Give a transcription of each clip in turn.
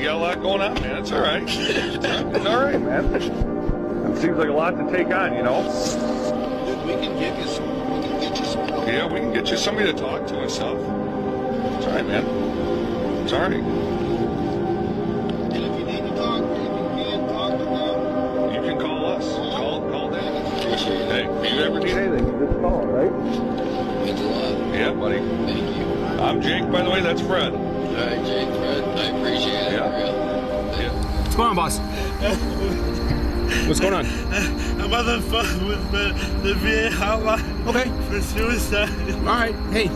got a lot going on, man. It's all right. It's all right, man. It seems like a lot to take on, you know? We can get you some help. Yeah, we can get you somebody to talk to and stuff. It's all right, man. It's all right. And if you need to talk, if you can't talk to them, You can call us. Call Dan. appreciate it. Hey, if you ever need anything, you just call, right? Means a lot. Yeah, buddy. Thank you. I'm Jake, by the way. That's Fred. All right, Jake, Fred, I appreciate it. Yeah. For real. Yeah. What's going on, boss? What's going on? I'm on the phone with the VA hotline Okay. for suicide. All right. Hey,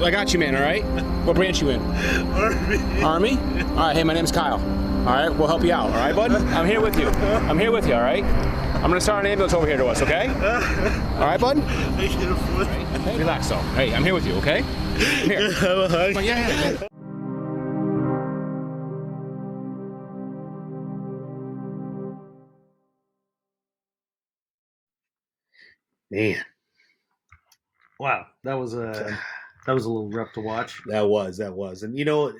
I got you, man, all right? What branch you in? Army. Army? All right. Hey, my name's Kyle. All right? We'll help you out. All right, bud? I'm here with you. I'm here with you, all right? I'm going to start an ambulance over here to us, okay? All right, bud? I can afford it. Hey, relax, though. Hey, I'm here with you, okay? I'm here. Have a hug. Come on, yeah. Man, Wow, that was a little rough to watch. that was, and you know,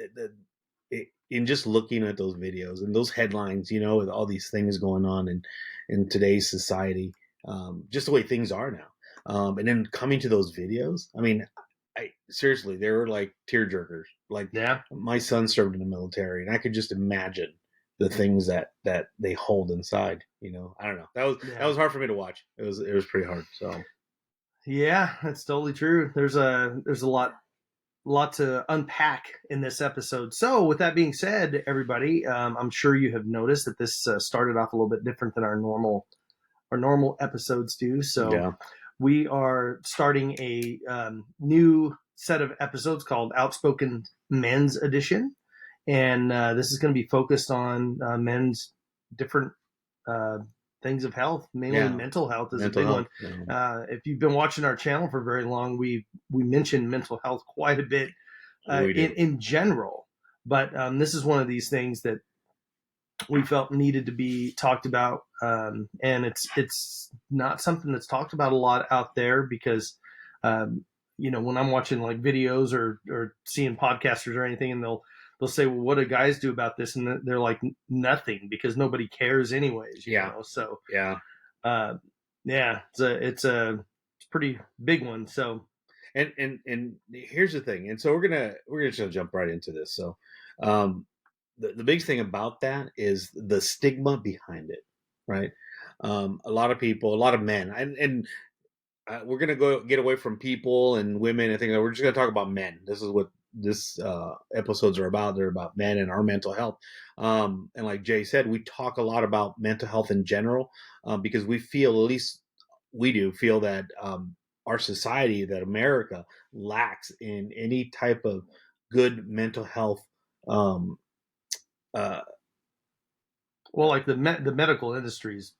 in just looking at those videos and those headlines, you know, with all these things going on in today's society, just the way things are now, and then coming to those videos, I mean, seriously, they were like tearjerkers. Like, Yeah, my son served in the military, and I could just imagine the things that they hold inside. You know, I don't know. That was hard for me to watch. It was pretty hard. So. yeah, that's totally true. There's a lot to unpack in this episode. So, with that being said, everybody, I'm sure you have noticed that this started off a little bit different than our normal episodes do. So, Yeah. we are starting a new set of episodes called Outspoken Men's Edition, and this is going to be focused on men's different things of health, mainly Yeah. mental health is Mental a big health, one. yeah. If you've been watching our channel for very long, we mentioned mental health quite a bit We do. in general, but this is one of these things that we felt needed to be talked about, and it's not something that's talked about a lot out there because you know, when I'm watching like videos or seeing podcasters or anything, and they'll say, well, what do guys do about this? And they're like, nothing, because nobody cares anyways. You Yeah. know? So Yeah. yeah, it's a pretty big one. So And here's the thing. And so we're gonna just jump right into this. So the big thing about that is the stigma behind it, right? A lot of people, a lot of men, and we're gonna get away from people and women. I think we're just gonna talk about men. This is what this episodes are about. They're about men and our mental health. And like Jay said, we talk a lot about mental health in general because we feel, at least we do, feel that our society, that America lacks in any type of good mental health. well, like the medical industry is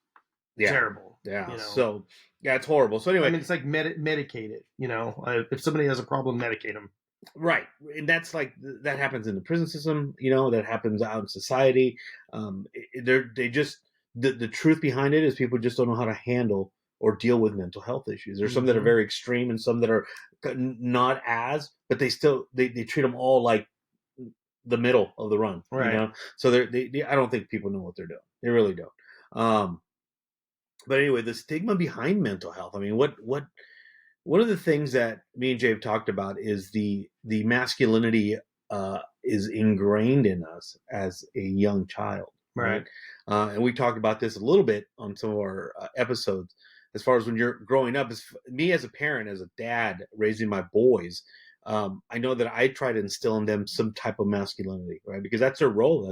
Yeah. terrible. Yeah. You know? So yeah, it's horrible. So anyway, I mean, it's like medicate it. You know, if somebody has a problem, medicate them. right. And that's like, that happens in the prison system, you know, that happens out in society. They just, the truth behind it is people just don't know how to handle or deal with mental health issues. There's some that are very extreme and some that are not as, but they still, they treat them all like the middle of the run, Right. you know? So they I don't think people know what they're doing. They really don't. But anyway, the stigma behind mental health. I mean, one of the things that me and Jay have talked about is the masculinity is ingrained in us as a young child, Right. And we talked about this a little bit on some of our episodes. As far as when you're growing up, as me as a parent, as a dad raising my boys, I know that I try to instill in them some type of masculinity, right? Because that's their role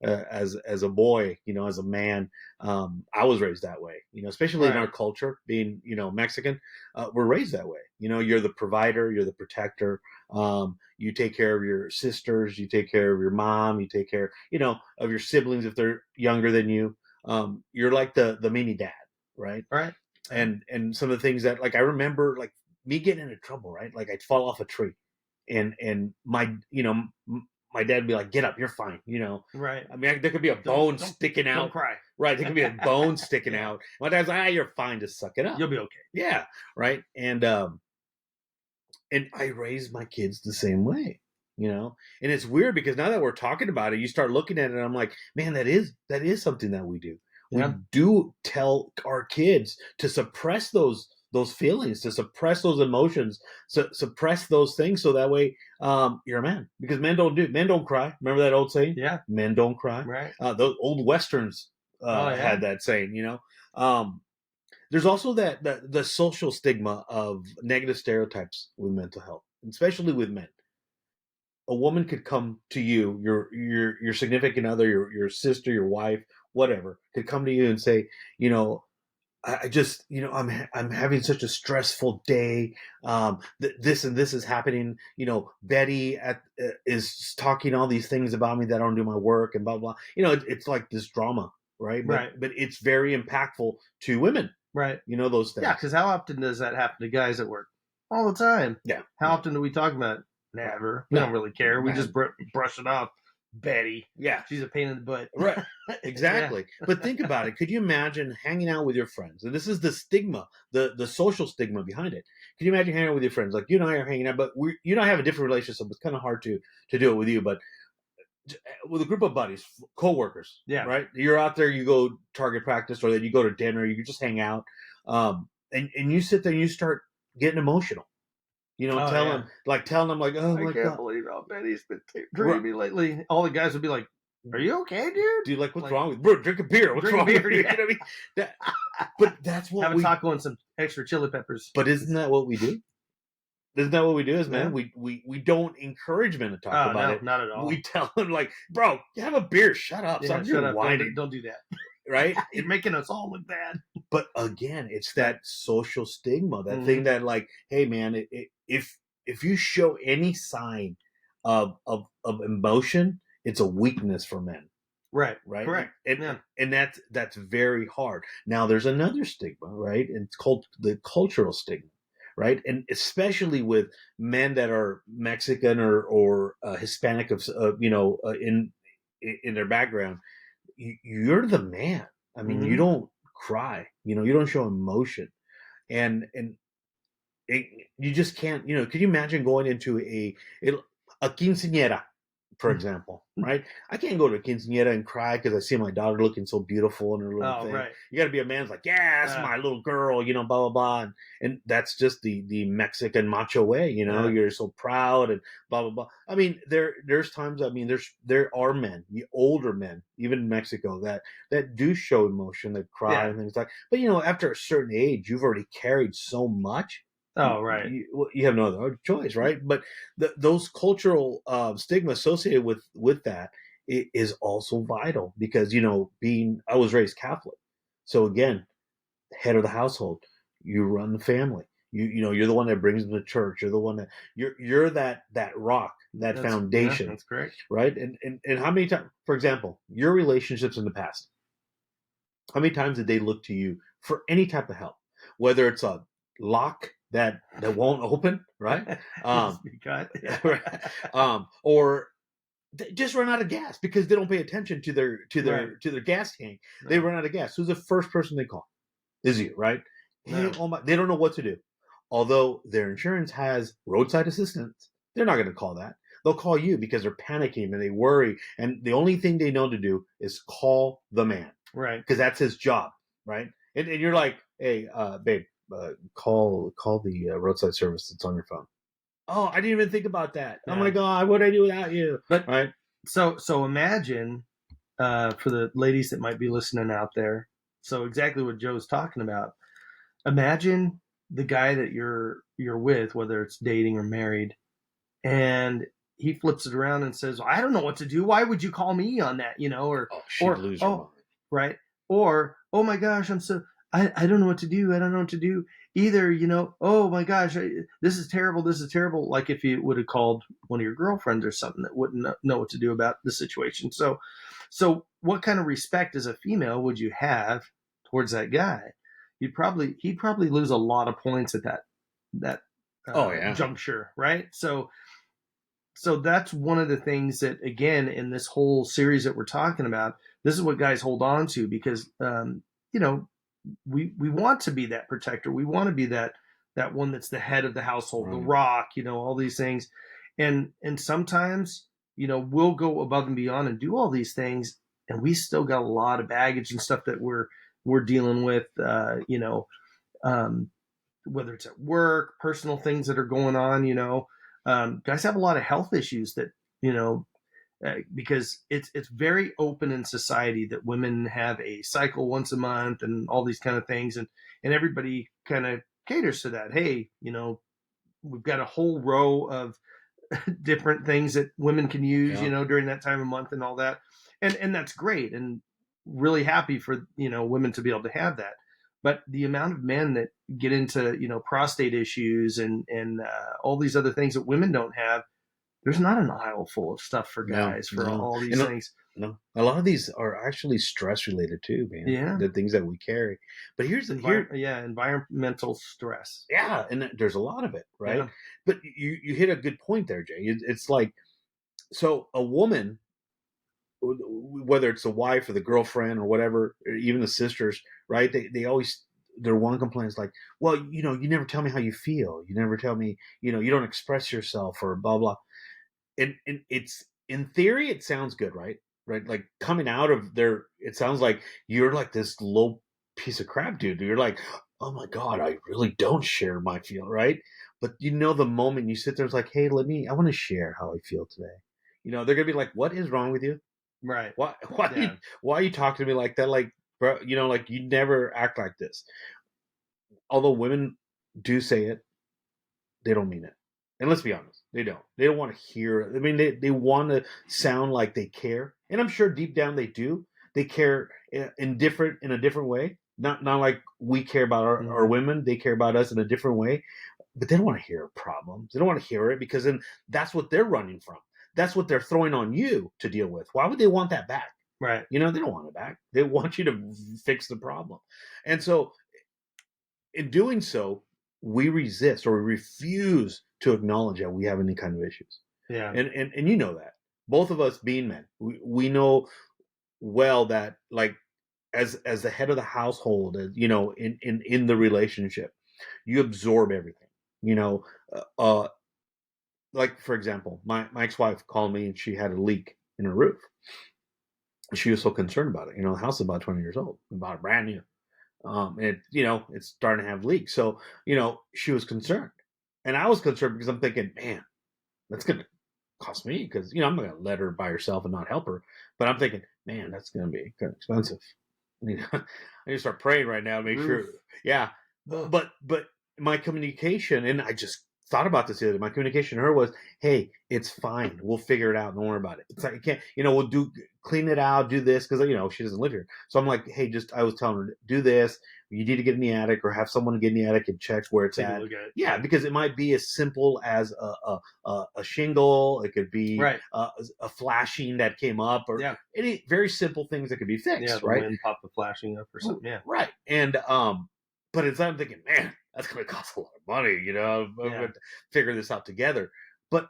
as a boy, you know, as a man. I was raised that way, you know, especially in Right. our culture, being, you know, Mexican. We're raised that way. You know, you're the provider, you're the protector. You take care of your sisters, you take care of your mom, you take care, you know, of your siblings if they're younger than you. You're like the mini dad, right? Right. And some of the things that, like, I remember, like, me getting into trouble, right? Like, I'd fall off a tree, and my, you know, my dad would be like, "Get up, you're fine," you know. Right. I mean, there could be a bone sticking Don't out, cry. right? There could be a bone sticking out. My dad's like, "You're fine, just suck it up." You'll be okay. Yeah, right. And I raised my kids the same way, And it's weird because now that we're talking about it, you start looking at it and I'm like, man, that is something that we do. We do tell our kids to suppress those feelings, to suppress those emotions, suppress those things, so that way you're a man. Because men don't cry. Remember that old saying? Yeah. Men don't cry. Right. Those old westerns had that saying. There's also the social stigma of negative stereotypes with mental health, especially with men. A woman could come to you, your significant other, your sister, your wife, whatever, could come to you and say, I just, I'm having such a stressful day. This and this is happening. Betty is talking all these things about me that I don't do my work and blah blah. It's like this drama, right? But it's very impactful to women, right? Those things. Yeah, because how often does that happen to guys at work? All the time. Yeah. How often do we talk about it? Never. We don't really care. We just brush it off. Betty. Yeah. She's a pain in the butt. Right. Exactly. Yeah. But think about it. Could you imagine hanging out with your friends? And this is the stigma, the social stigma behind it. Could you imagine hanging out with your friends? Like you and I are hanging out, but you and I have a different relationship. It's kind of hard to do it with you, but with a group of buddies, co-workers. Yeah. Right. You're out there, you go target practice, or then you go to dinner, you just hang out. And you sit there and you start getting emotional. Telling them like, oh my God. I can't believe how Betty's been treating me lately. All the guys would be like, are you okay, dude? Dude, like, what's wrong with you? Bro, drink a beer. What's wrong with you? You know what I mean? But that's what have a taco and some extra chili peppers. But isn't that what we do? Isn't that what we do as men? Yeah. We don't encourage men to talk about it. Not at all. We tell them like, bro, have a beer. Shut up. Yeah, shut up. Don't do that. Right? You're making us all look bad. But again, it's that social stigma, that thing that like, hey man, if you show any sign of emotion, it's a weakness for men. Right. Correct. And that's very hard. Now there's another stigma, right? And it's called the cultural stigma, right? And especially with men that are Mexican or Hispanic in their background, you're the man. I mean, you don't cry, you don't show emotion, and you just can't. Could you imagine going into a quinceañera, for example, right? I can't go to a quinceañera and cry because I see my daughter looking so beautiful in her little thing. Right. You got to be a man's like, yeah, that's my little girl, blah blah blah, and that's just the Mexican macho way, You're so proud and blah blah blah. I mean, there's times. I mean, there are men, older men, even in Mexico, that do show emotion, that cry and things like. But after a certain age, you've already carried so much. Oh, right. You have no other choice, right? But those cultural stigma associated with that is also vital because, I was raised Catholic. So again, head of the household, you run the family. You're the one that brings them to church. You're the one that you're that rock, that's foundation. Yeah, that's correct. Right. And how many times, for example, your relationships in the past, how many times did they look to you for any type of help, whether it's a lock that won't open, right? Or they just run out of gas because they don't pay attention to their gas tank. Right. They run out of gas. Who's the first person they call? Is you, right? Hey, they don't know what to do. Although their insurance has roadside assistance, they're not going to call that. They'll call you because they're panicking and they worry, and the only thing they know to do is call the man, right? Because that's his job, right? And you're like, hey, babe. Call the roadside service that's on your phone. Oh, I didn't even think about that. Yeah. Oh my God, what would I do without you? But right. So imagine for the ladies that might be listening out there. So exactly what Joe's talking about. Imagine the guy that you're with, whether it's dating or married, and he flips it around and says, well, "I don't know what to do. Why would you call me on that?" She'd lose her mind. Right. Or, oh my gosh, I don't know what to do. I don't know what to do either. Oh my gosh, this is terrible. This is terrible. Like if you would have called one of your girlfriends or something that wouldn't know what to do about the situation. So what kind of respect as a female would you have towards that guy? He'd probably lose a lot of points at that juncture. Right. So that's one of the things that, again, in this whole series that we're talking about, this is what guys hold on to because, we want to be that protector. We want to be that one that's the head of the household, the rock, all these things. And sometimes, we'll go above and beyond and do all these things, and we still got a lot of baggage and stuff that we're dealing with, whether it's at work, personal things that are going on, guys have a lot of health issues that, because it's very open in society that women have a cycle once a month and all these kind of things. And everybody kind of caters to that. Hey, we've got a whole row of different things that women can use, during that time of month and all that. And that's great. And really happy for, women to be able to have that. But the amount of men that get into, prostate issues and all these other things that women don't have, there's not an aisle full of stuff for guys all these things. No, a lot of these are actually stress related too, man. Yeah, the things that we carry. But here's environmental stress. Yeah, and there's a lot of it, right? Yeah. But you hit a good point there, Jay. It's like, so a woman, whether it's the wife or the girlfriend or whatever, or even the sisters, right? They always, their one complaint is like, well, you never tell me how you feel. You never tell me, you don't express yourself or blah blah. And it's, in theory, it sounds good, right? Right, like coming out of there, it sounds like you're like this low piece of crap, dude. You're like, oh my god, I really don't share my feel, right? But the moment you sit there, it's like, hey, I want to share how I feel today. They're gonna be like, what is wrong with you? Right? Why are you talking to me like that? Like, bro, like you never act like this. Although women do say it, they don't mean it. And let's be honest, they don't. They don't want to hear it. I mean, they want to sound like they care, and I'm sure deep down they do. They care in a different way. Not like we care about our women. They care about us in a different way, but they don't want to hear problems. They don't want to hear it, because then that's what they're running from. That's what they're throwing on you to deal with. Why would they want that back? Right. They don't want it back. They want you to fix the problem. And so in doing so, we resist or we refuse to acknowledge that we have any kind of issues. Yeah. And you know that. Both of us being men, we know well that, like, as the head of the household, in the relationship, you absorb everything. Like, for example, my ex-wife called me and she had a leak in her roof. She was so concerned about it. The house is about 20 years old. We bought it brand new. It's starting to have leaks. So, she was concerned. And I was concerned because I'm thinking, man, that's going to cost me, because, I'm not going to let her by herself and not help her. But I'm thinking, man, that's going to be kind of expensive. I need to start praying right now to make sure. Yeah. But my communication, and I just thought about this the other day, my communication to her was, hey, it's fine. We'll figure it out. Don't worry about it. It's like, you can't, we'll clean it out, do this, because, she doesn't live here. So I'm like, hey, I was telling her, do this. You need to get in the attic, or have someone get in the attic and check where it's at. Yeah, because it might be as simple as a shingle. It could be a flashing that came up, or any very simple things that could be fixed. Yeah, the right? wind popped the flashing up or something. Yeah, right. And but inside I'm thinking, man, that's going to cost a lot of money. I'm going to figure this out together. But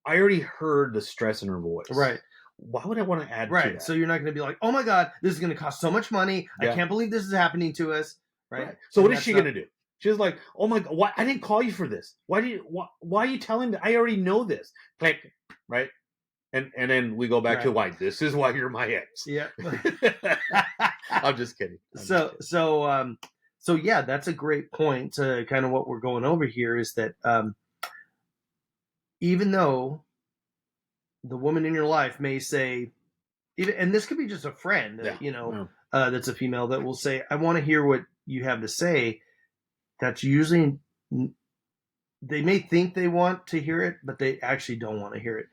I already heard the stress in her voice. Right. Why would I want to add to that? So you're not going to be like, oh my God, this is going to cost so much money. I can't believe this is happening to us. Right. So what is she going to do? She's like, oh my God, why? I didn't call you for this. Why are you telling me? I already know this. Click. Right. And then we go back to why. This is why you're my ex. Yeah. I'm just kidding. So yeah, that's a great point to kind of what we're going over here, is that even though the woman in your life may say, and this could be just a friend, that's a female, that will say, I want to hear what you have to say. That's usually, they may think they want to hear it, but they actually don't want to hear it.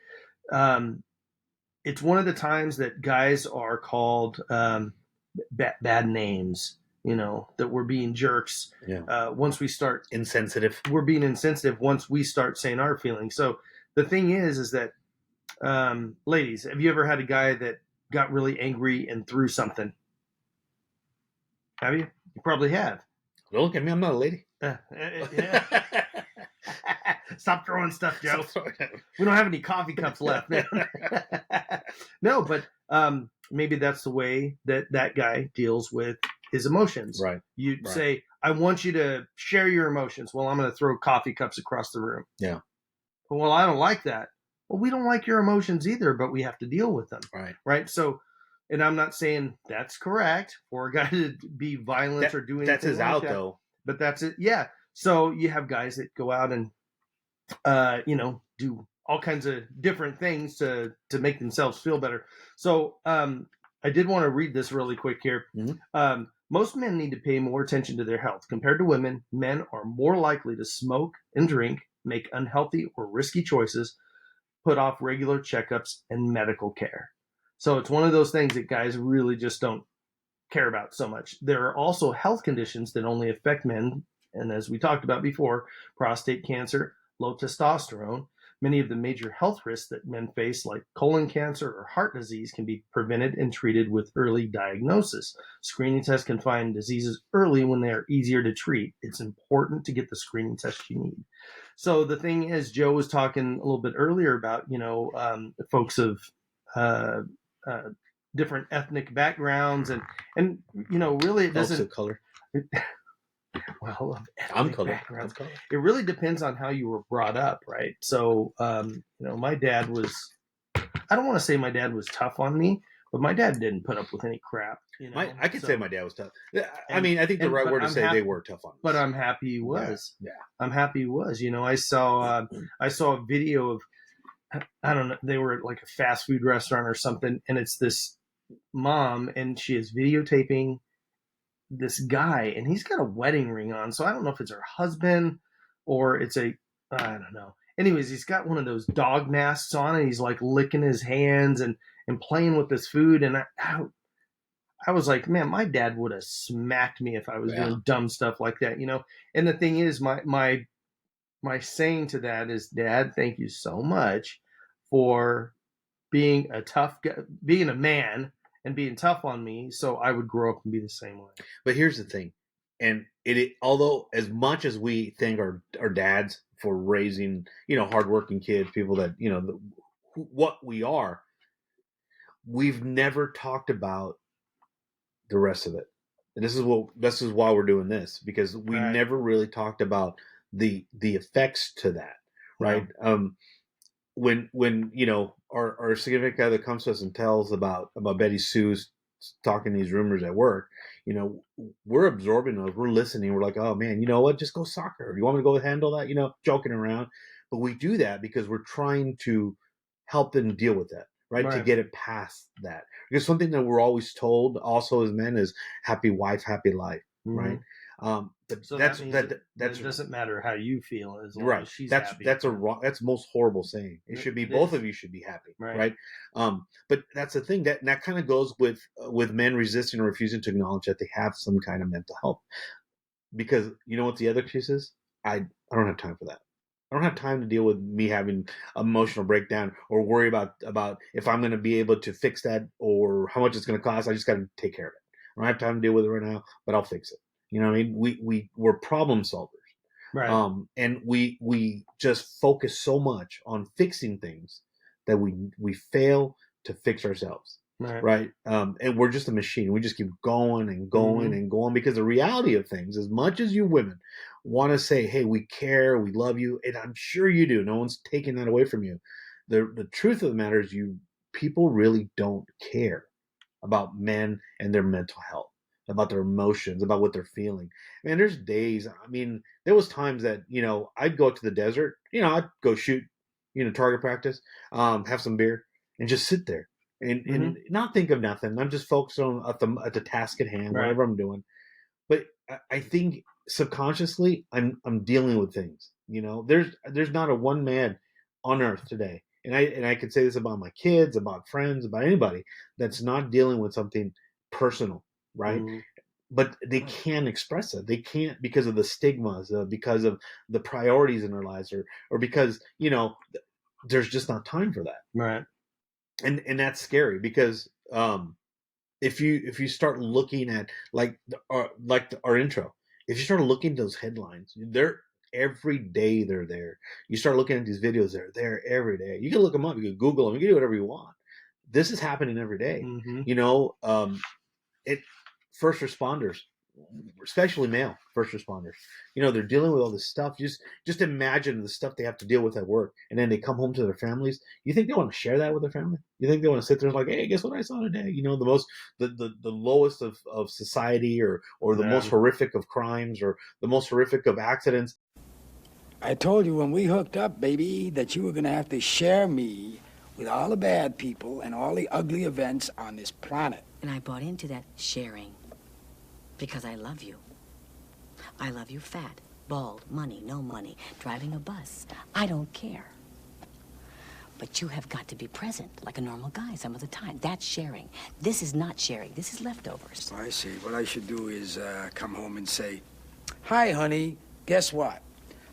It's one of the times that guys are called bad names, that we're being jerks. Yeah. Once we start insensitive, we're being insensitive once we start saying our feelings. So the thing is that, ladies, have you ever had a guy that got really angry and threw something? Have you? You probably have. Don't look at me. I'm not a lady. Yeah. Stop throwing stuff, Joe. We don't have any coffee cups left, man. No, but maybe that's the way that guy deals with his emotions. Right. You say, I want you to share your emotions. Well, I'm going to throw coffee cups across the room. Yeah. well, I don't like that. Well, we don't like your emotions either, but we have to deal with them. Right. So, and I'm not saying that's correct for a guy to be violent or do anything That's his like out that, though. but that's it. Yeah. So you have guys that go out and, do all kinds of different things to make themselves feel better. So, I did want to read this really quick here. Mm-hmm. Most men need to pay more attention to their health. Compared to women, men are more likely to smoke and drink, make unhealthy or risky choices, put off regular checkups and medical care. So it's one of those things that guys really just don't care about so much. There are also health conditions that only affect men, and as we talked about before, prostate cancer, low testosterone. Many of the major health risks that men face, like colon cancer or heart disease, can be prevented and treated with early diagnosis. Screening tests can find diseases early when they are easier to treat. It's important to get the screening test you need. So the thing is, Joe was talking a little bit earlier about, folks of uh, uh, different ethnic backgrounds, and really it doesn't. Also color. Well, I'm color. backgrounds. It really depends on how you were brought up, right? So, my dad was. I don't want to say my dad was tough on me, but my dad didn't put up with any crap. I could say my dad was tough. I mean, I think the right word to say they were tough on us. But I'm happy he was. Yeah. I'm happy he was. I saw a video of, I don't know, they were at like a fast food restaurant or something, and it's this mom, and she is videotaping this guy, and he's got a wedding ring on. So I don't know if it's her husband or it's I don't know. Anyways, he's got one of those dog masks on, and he's like licking his hands and playing with his food. And I was like, man, my dad would have smacked me if I was doing dumb stuff like that, And the thing is, my saying to that is, Dad, thank you so much for being being a man and being tough on me, so I would grow up and be the same way. But here's the thing, and although as much as we thank our dads for raising hardworking kids, people that what we are, we've never talked about the rest of it. And this is why we're doing this, because we never really talked about the effects to that, right? Yeah. When our significant other comes to us and tells about Betty Sue's talking these rumors at work, we're absorbing those, we're listening, we're like, oh man, you know what, just go soccer. You want me to go handle that? Joking around. But we do that because we're trying to help them deal with that, right? To get it past that. Because something that we're always told also as men is happy wife, happy life, right? But so that doesn't matter how you feel as long as she's happy. That's the most horrible saying. It should be both of you should be happy, right? But that's the thing that kind of goes with men resisting or refusing to acknowledge that they have some kind of mental health. Because you know what the other excuse is? I don't have time for that. I don't have time to deal with me having emotional breakdown or worry about if I'm going to be able to fix that or how much it's going to cost. I just got to take care of it. I don't have time to deal with it right now, but I'll fix it. You know what I mean? We're problem solvers. Right. And we just focus so much on fixing things that we fail to fix ourselves. Right. And we're just a machine. We just keep going and going and going, because the reality of things, as much as you women want to say, hey, we care, we love you, and I'm sure you do. No one's taking that away from you. The truth of the matter is people really don't care about men and their mental health, about their emotions, about what they're feeling. Man, there's days, there was times that, I'd go to the desert, I'd go shoot, target practice, have some beer and just sit there and not think of nothing. I'm just focused on at the task at hand, whatever I'm doing. But I think subconsciously I'm dealing with things, there's not a one man on earth today. And I can say this about my kids, about friends, about anybody that's not dealing with something personal, right? But they can't express it. They can't, because of the stigmas, because of the priorities in their lives, or because there's just not time for that, right? And that's scary, because if you start looking at like our intro, if you start looking at those headlines, they're every day they're there. You start looking at these videos, they're there every day. You can look them up, you can Google them, you can do whatever you want. This is happening every day. First responders, especially male first responders. They're dealing with all this stuff. Just imagine the stuff they have to deal with at work, and then they come home to their families. You think they want to share that with their family? You think they want to sit there and like, hey, guess what I saw today? The lowest of society, or the most horrific of crimes, or the most horrific of accidents. I told you when we hooked up, baby, that you were going to have to share me with all the bad people and all the ugly events on this planet. And I bought into that sharing because I love you. I love you fat, bald, money, no money, driving a bus. I don't care. But you have got to be present like a normal guy some of the time. That's sharing. This is not sharing. This is leftovers. I see. What I should do is come home and say, hi, honey, guess what?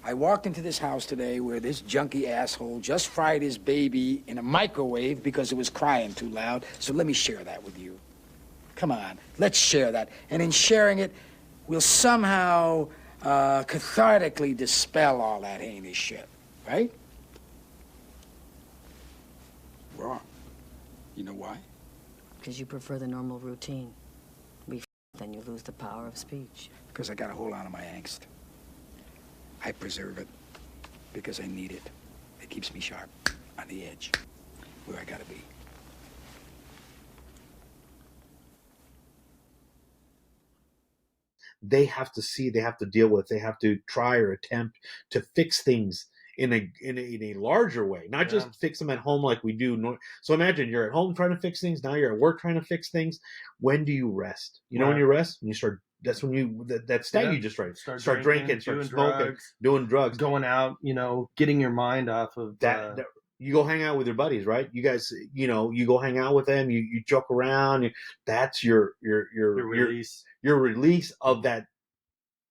I walked into this house today where this junkie asshole just fried his baby in a microwave because it was crying too loud, so let me share that with you. Come on, let's share that. And in sharing it, we'll somehow cathartically dispel all that heinous shit, right? Wrong. You know why? Because you prefer the normal routine. Then you lose the power of speech. Because I got to hold on to my angst. I preserve it because I need it. It keeps me sharp, on the edge, where I gotta be. They have to deal with, they have to try or attempt to fix things in a larger way, not just fix them at home like we do. So imagine you're at home trying to fix things. Now you're at work trying to fix things. When do you rest? When you rest? When you start. That's when you that stag you just right. Start drinking, start smoking, doing drugs, going out. Getting your mind off of that. You go hang out with your buddies, right? You guys, you go hang out with them. You joke around. That's your release. Your release of that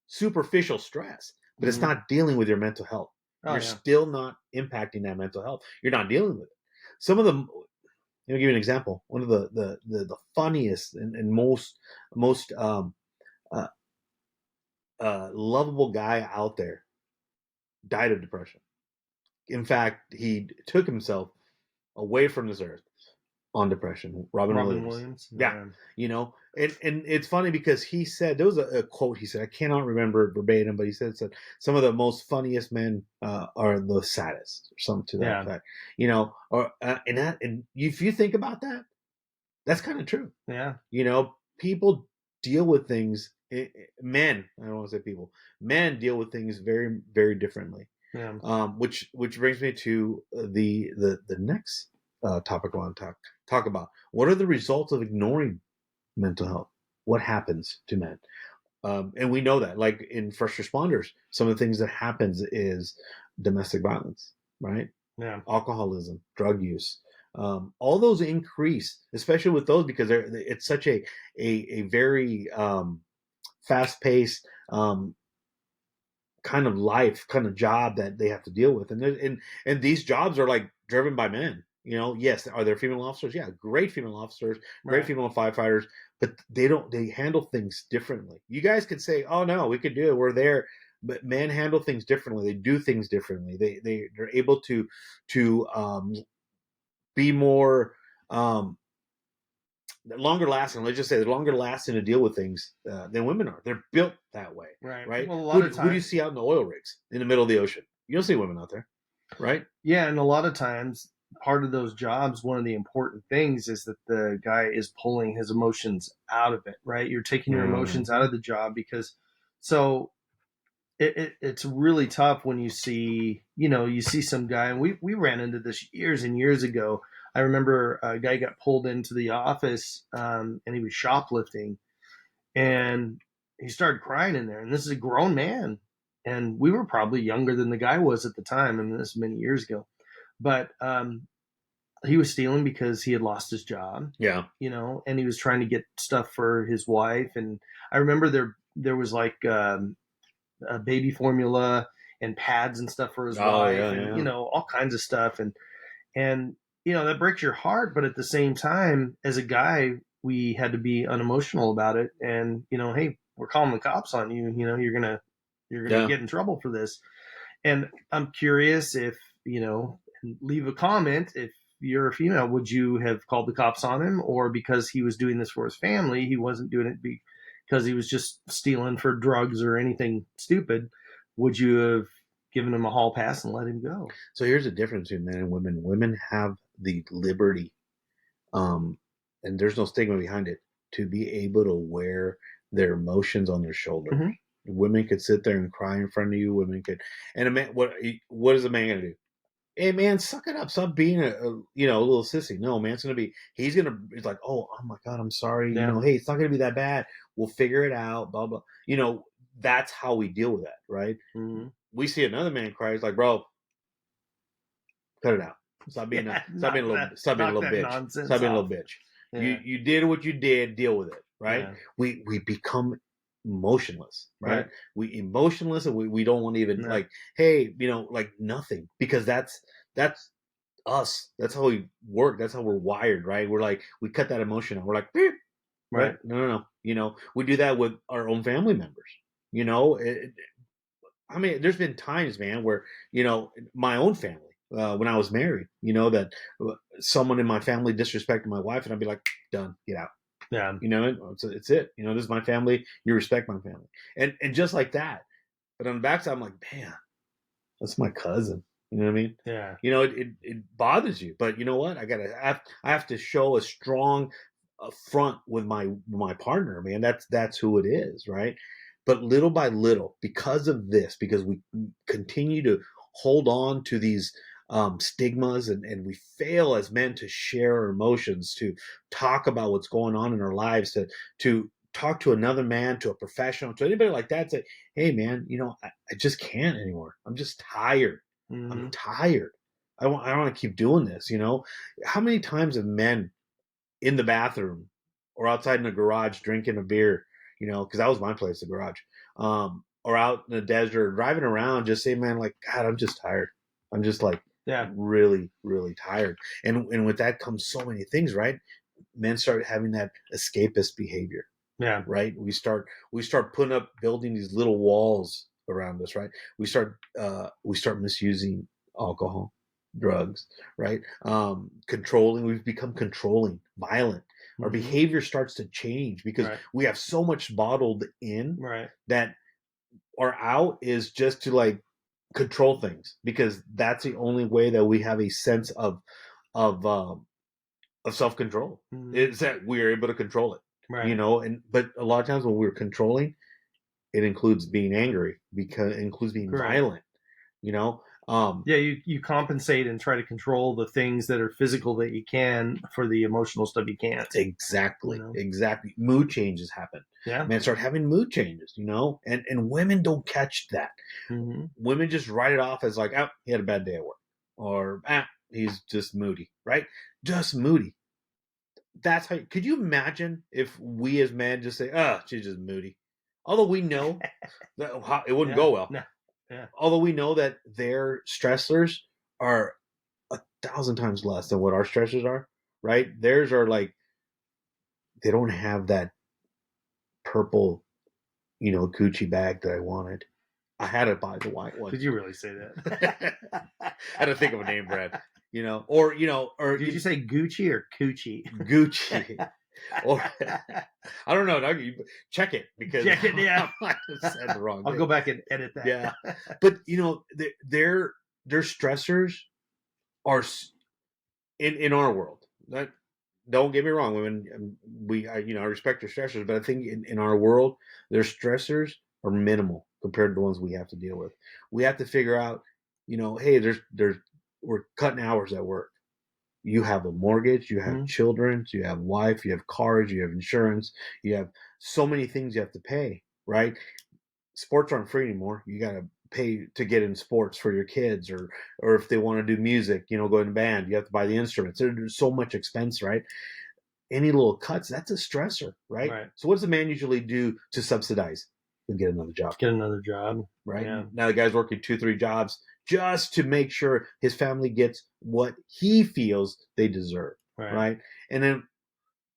superficial stress, but it's not dealing with your mental health. You're still not impacting that mental health. You're not dealing with it. Some of them. Give you an example. One of the funniest and most lovable guy out there died of depression. In fact, he took himself away from this earth on depression. Robin Williams. Yeah. And it's funny because he said, there was a quote he said, I cannot remember it verbatim, but he said some of the most funniest men are the saddest, or something to that effect. And if you think about that, that's kind of true. Yeah. People deal with things. Men, I don't want to say people. Men deal with things very, very differently. Yeah. Which brings me to the next topic I want to talk about. What are the results of ignoring mental health? What happens to men? And we know that, like in first responders, some of the things that happens is domestic violence, right? Yeah. Alcoholism, drug use. All those increase, especially with those, because it's such a very fast-paced kind of life, kind of job that they have to deal with, and these jobs are like driven by men. Yes, are there female officers? Yeah, great female officers, great female firefighters, but they handle things differently. You guys could say, "Oh no, we could do it. We're there." But men handle things differently. They do things differently. They're able to be more longer lasting. Let's just say they're longer lasting to deal with things than women are. They're built that way, right? Well, who do you see out in the oil rigs in the middle of the ocean? You don't see women out there, right? Yeah, and a lot of times, part of those jobs, one of the important things is that the guy is pulling his emotions out of it, right? You're taking your emotions out of the job because it's really tough when you see some guy, and we ran into this years and years ago. I remember a guy got pulled into the office and he was shoplifting, and he started crying in there. And this is a grown man, and we were probably younger than the guy was at the time. I mean, this is many years ago, but he was stealing because he had lost his job. Yeah, and he was trying to get stuff for his wife. And I remember there was like a baby formula and pads and stuff for his wife, and all kinds of stuff, and that breaks your heart. But at the same time, as a guy, we had to be unemotional about it, and hey, we're calling the cops on you. You're gonna get in trouble for this. And I'm curious if leave a comment if you're a female. Would you have called the cops on him, or because he was doing this for his family, he wasn't doing it because he was just stealing for drugs or anything stupid, would you have given him a hall pass and let him go? So here's the difference between men and women. Women have the liberty, and there's no stigma behind it, to be able to wear their emotions on their shoulders. Mhm. Women could sit there and cry in front of you. Women could, and a man, what is a man gonna do? Hey man, suck it up. Stop being a little sissy. No, man's gonna be. He's like, oh my god, I'm sorry. Yeah. Hey, it's not gonna be that bad. We'll figure it out. Blah blah. That's how we deal with that, right? Mm-hmm. We see another man cry. He's like, bro, cut it out. Stop being a little bitch. Stop being a little bitch. Yeah. You did what you did. Deal with it, right? Yeah. We become emotionless, right? We emotionless, and we don't want to even like, hey, like nothing, because that's us. That's how we work. That's how we're wired, right? We're like, we cut that emotion out. We're like, beep. Right? No. We do that with our own family members. I mean, there's been times, man, where my own family, when I was married, that someone in my family disrespected my wife, and I'd be like, done, get out. Yeah. It's it. This is my family. You respect my family, and just like that. But on the backside, I'm like, man, that's my cousin. You know what I mean? Yeah. It bothers you, but you know what? I have to show a strong front with my partner, man. That's who it is, right? But little by little, because of this, because we continue to hold on to these stigmas, and we fail as men to share our emotions, to talk about what's going on in our lives, to talk to another man, to a professional, to anybody like that, say, hey man, I just can't anymore. I'm just tired. Mm-hmm. I'm tired. I don't want to keep doing this. How many times have men in the bathroom or outside in the garage drinking a beer, because that was my place, the garage, or out in the desert driving around, just saying, man, like, God, I'm just tired. I'm just like, really, really tired. And with that comes so many things, right? Men start having that escapist behavior. Yeah. Right. We start building these little walls around us. Right. We start misusing alcohol, drugs. Right. Controlling. We've become controlling, violent. Our behavior starts to change because we have so much bottled in that our out is just to like control things, because that's the only way that we have a sense of self-control, is that we're able to control it. Right. But a lot of times when we're controlling, it includes being angry, because it includes being violent. You compensate and try to control the things that are physical that you can for the emotional stuff you can't. Exactly. Exactly. Mood changes happen. Yeah. Men start having mood changes, and women don't catch that. Mm-hmm. Women just write it off as like, oh, he had a bad day at work, or he's just moody, right? Just moody. That's how. Could you imagine if we as men just say, "Oh, she's just moody," although we know that it wouldn't go well. No. Yeah. Although we know that their stressors are 1,000 times less than what our stressors are, right? Theirs are like, they don't have that purple, Gucci bag that I wanted. I had to buy the white one. Did you really say that? I had to think of a name, Brad. Or did you say Gucci or Coochie? Gucci. Or I don't know. Check it, because yeah. I said the wrong thing. I'll go back and edit that. Yeah, but their stressors are in our world. Don't get me wrong, women. I respect their stressors, but I think in our world, their stressors are minimal compared to the ones we have to deal with. We have to figure out, hey, we're cutting hours at work. You have a mortgage, you have children, you have wife, you have cars, you have insurance, you have so many things you have to pay, right? Sports aren't free anymore. You got to pay to get in sports for your kids, or if they want to do music, go in a band, you have to buy the instruments. There's so much expense, right? Any little cuts, that's a stressor, right? So what does a man usually do to subsidize? He'll get another job. Get another job. Right? Yeah. Now the guy's working 2-3 jobs just to make sure his family gets what he feels they deserve. Right? And then,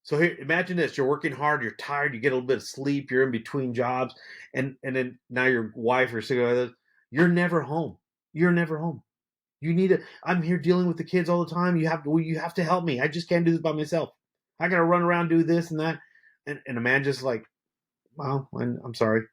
so here, imagine this: you're working hard, you're tired, you get a little bit of sleep, you're in between jobs, and then now your wife or something, you're never home. You're never home. I'm here dealing with the kids all the time. You have to help me. I just can't do this by myself. I got to run around, do this and that. And a man just like, well, I'm sorry,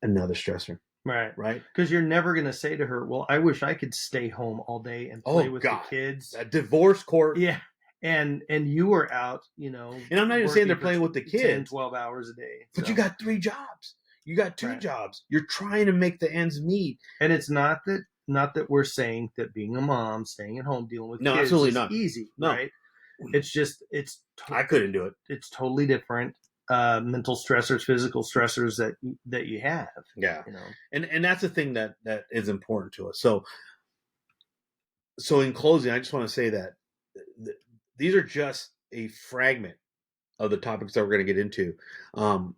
another stressor, Right. right? Because you're never going to say to her, well, I wish I could stay home all day and play with God, the kids. a divorce court. Yeah. And you were out, And I'm not even saying they're working for playing with the 10, kids. 12 hours a day. But So. you got 3 jobs. You got 2 jobs. You're trying to make the ends meet. And it's not that we're saying that being a mom, staying at home, dealing with kids absolutely is not. easy, No. right? It's just I couldn't do it. It's totally different. Mental stressors, physical stressors that you have. Yeah. And that's the thing that is important to us. So in closing, I just want to say that these are just a fragment of the topics that we're going to get into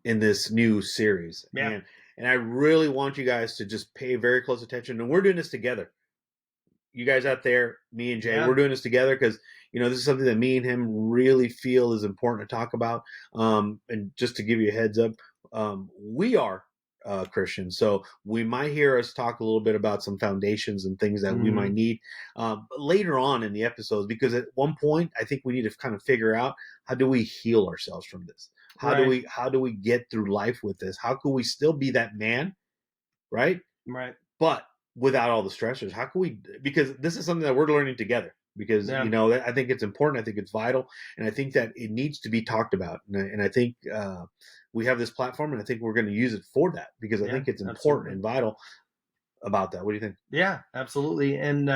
in this new series. Yeah. And I really want you guys to just pay very close attention. And we're doing this together. You guys out there, me and Jay, we're doing this together because, this is something that me and him really feel is important to talk about. And just to give you a heads up, we are Christians. So we might hear us talk a little bit about some foundations and things that we might need later on in the episodes, because at one point, I think we need to kind of figure out, how do we heal ourselves from this? How do we get through life with this? How can we still be that man? Right. But without all the stressors, how can we, because this is something that we're learning together, because, I think it's important. I think it's vital. And I think that it needs to be talked about. And I think we have this platform, and I think we're going to use it for that, because I think it's important and vital about that. What do you think? Yeah, absolutely. And,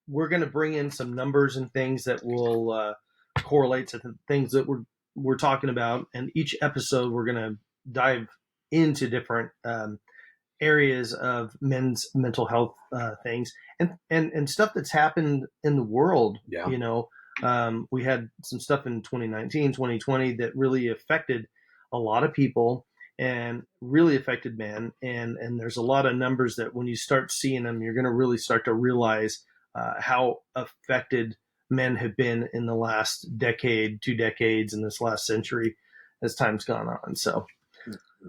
we're going to bring in some numbers and things that will correlate to the things that we're talking about. And each episode, we're going to dive into different areas of men's mental health things and stuff that's happened in the world. We had some stuff in 2019, 2020 that really affected a lot of people and really affected men. And there's a lot of numbers that when you start seeing them, you're going to really start to realize how affected men have been in the last decade, 2 decades, in this last century as time's gone on. So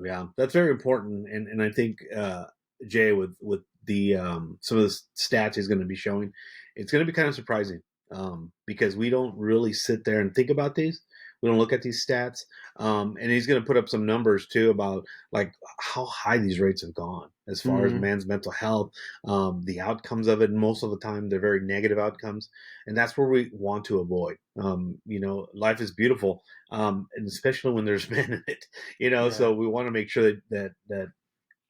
yeah, that's very important. And I think Jay, with the some of the stats he's going to be showing, it's going to be kind of surprising because we don't really sit there and think about these. We don't look at these stats, and he's going to put up some numbers too about like how high these rates have gone as far as man's mental health, the outcomes of it. Most of the time, they're very negative outcomes, and that's where we want to avoid. Life is beautiful, and especially when there's men in it. So we want to make sure that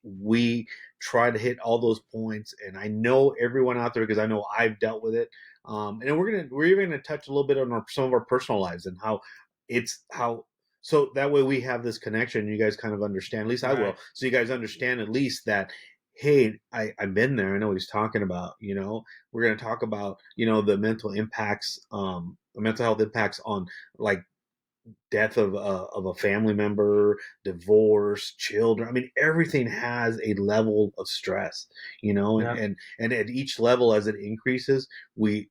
we try to hit all those points. And I know everyone out there, because I know I've dealt with it. And we're even going to touch a little bit on some of our personal lives and so that way we have this connection. You guys kind of understand, at least I will. So you guys understand at least that, hey, I've been there. I know what he's talking about. We're going to talk about, the mental impacts, mental health impacts on like death of a family member, divorce, children. I mean, everything has a level of stress, and at each level, as it increases, we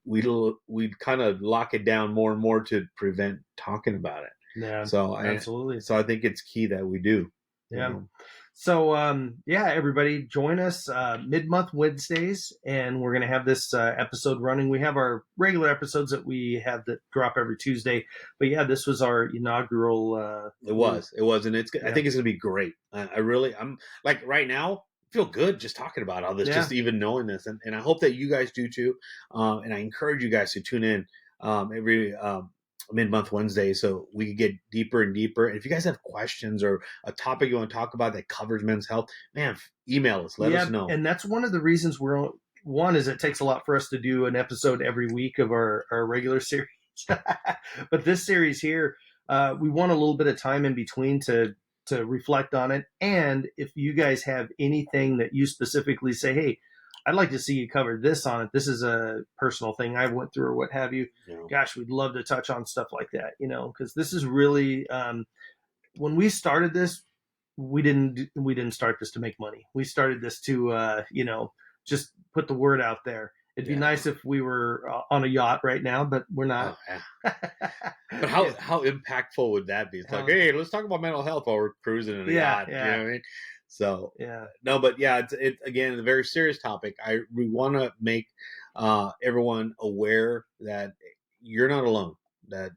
kind of lock it down more and more to prevent talking about it. Yeah. So absolutely. So I think it's key that we do. Yeah. So, everybody join us mid-month Wednesdays, and we're going to have this episode running. We have our regular episodes that we have that drop every Tuesday. But, this was our inaugural. It was. And I think it's going to be great. I'm like right now, I feel good just talking about all this, just even knowing this. And I hope that you guys do too. And I encourage you guys to tune in every mid-month Wednesday, so we can get deeper and deeper. And if you guys have questions or a topic you want to talk about that covers men's health, man, email us. Let us know. And that's one of the reasons one is it takes a lot for us to do an episode every week of our regular series. But this series here, we want a little bit of time in between to reflect on it. And if you guys have anything that you specifically say, hey, I'd like to see you cover this on it. This is a personal thing I went through or what have you. Gosh, we'd love to touch on stuff like that, because this is really, when we started this, we didn't start this to make money. We started this to, just put the word out there. It'd be nice if we were on a yacht right now, but we're not. Oh, yeah. But how impactful would that be? It's like, hey, let's talk about mental health while we're cruising in a yacht. Yeah. You know what I mean? So it's again a very serious topic. We want to make everyone aware that you're not alone. That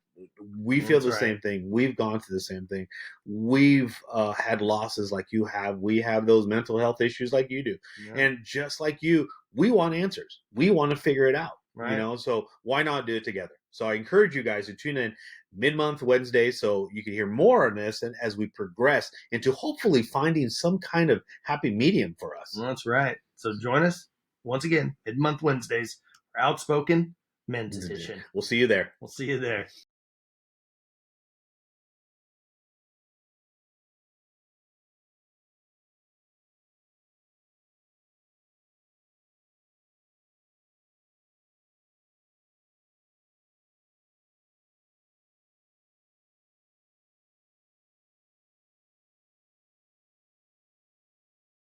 We feel That's the same right. thing. We've gone through the same thing. We've had losses like you have. We have those mental health issues like you do. Yeah. And just like you, we want answers. We want to figure it out. Right. You know, so why not do it together? So I encourage you guys to tune in mid-month Wednesday so you can hear more on this, and as we progress into hopefully finding some kind of happy medium for us. That's right. So join us once again mid-month Wednesdays for Outspoken Men's Edition. We'll see you there. We'll see you there.